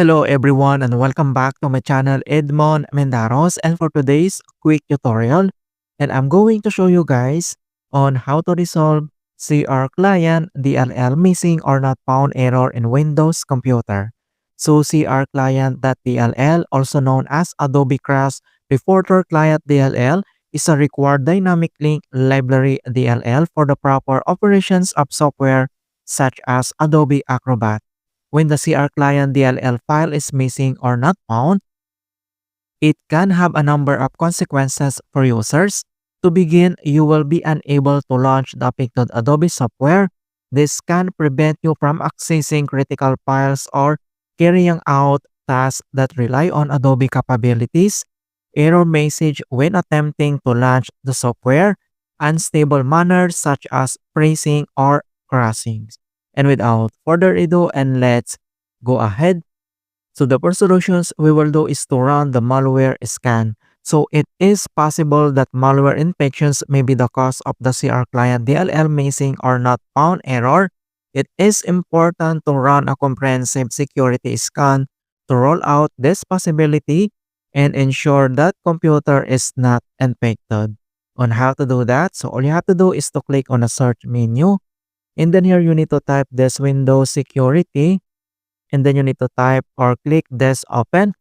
Hello everyone and welcome back to my channel Edmund Mindaros, and for today's quick tutorial, and I'm going to show you guys on how to resolve CRClient.dll missing or not found error in Windows computer. So CRClient.dll, also known as Adobe Crash Reporter Client DLL, is a required dynamic link library DLL for the proper operations of software such as Adobe Acrobat. When the CRClient DLL file is missing or not found, it can have a number of consequences for users. To begin, you will be unable to launch the affected Adobe software. This can prevent you from accessing critical files or carrying out tasks that rely on Adobe capabilities. Error message when attempting to launch the software. Unstable manners such as freezing or crashing. And without further ado, and let's go ahead. So the first solutions we will do is to run the malware scan. So it is possible that malware infections may be the cause of the CRClient DLL missing or not found error. It is important to run a comprehensive security scan to rule out this possibility and ensure that computer is not infected. On how to do that, so all you have to do is to click on the search menu. And then here you need to type this Windows security, and then you need to type or click this open.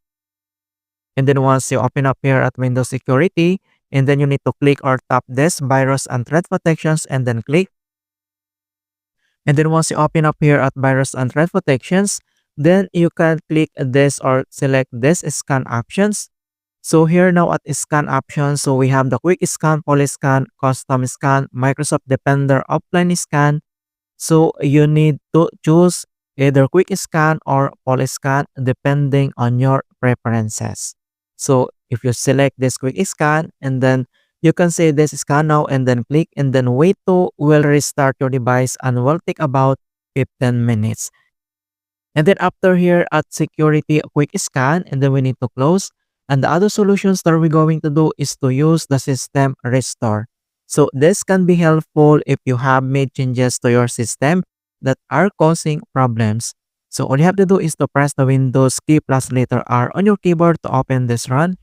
And then once you open up here at Windows security, and then you need to click or tap this virus and threat protections and then click. And then once you open up here at virus and threat protections, then you can click this or select this scan options. So here now at scan options, so we have the quick scan, poly scan, custom scan, Microsoft Defender offline scan. So you need to choose either quick scan or poly scan depending on your preferences. So if you select this quick scan, and then you can say this scan now and then click and then wait to will restart your device and will take about 15 minutes. And then after here at security quick scan, and then we need to close. And the other solutions that we're going to do is to use the system restore. So this can be helpful if you have made changes to your system that are causing problems. So all you have to do is to press the Windows key plus letter R on your keyboard to open this run.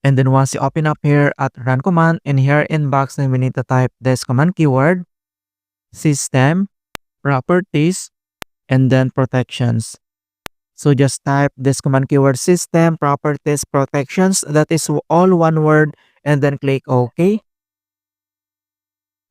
And then once you open up here at run command, and here in box, then we need to type this command keyword, system, properties, and then protections. So just type this command keyword, system, properties, protections. That is all one word, and then click OK.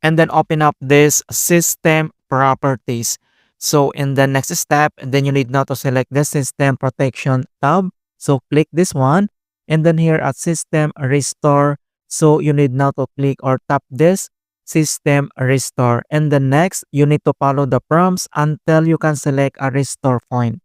And then open up this system properties. So in the next step, then you need now to select the system protection tab. So click this one, and then here at system restore, so you need now to click or tap this system restore. And the next, you need to follow the prompts until you can select a restore point.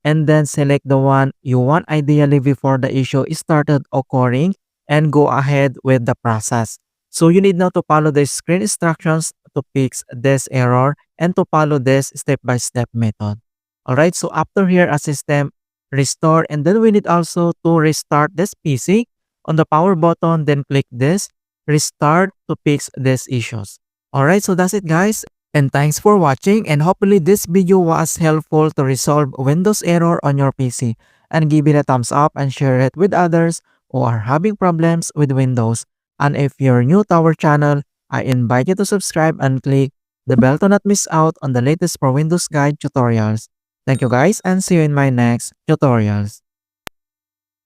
And then select the one you want ideally before the issue started occurring, and go ahead with the process. So you need now to follow the screen instructions to fix this error and to follow this step-by-step method. Alright, so after here a system restore, and then we need also to restart this PC. On the power button, then click this restart to fix these issues. Alright, so that's it guys. And thanks for watching, and hopefully this video was helpful to resolve Windows error on your PC. And give it a thumbs up and share it with others who are having problems with Windows. And if you're new to our channel, I invite you to subscribe and click the bell to not miss out on the latest for Windows Guide tutorials. Thank you guys, and see you in my next tutorials.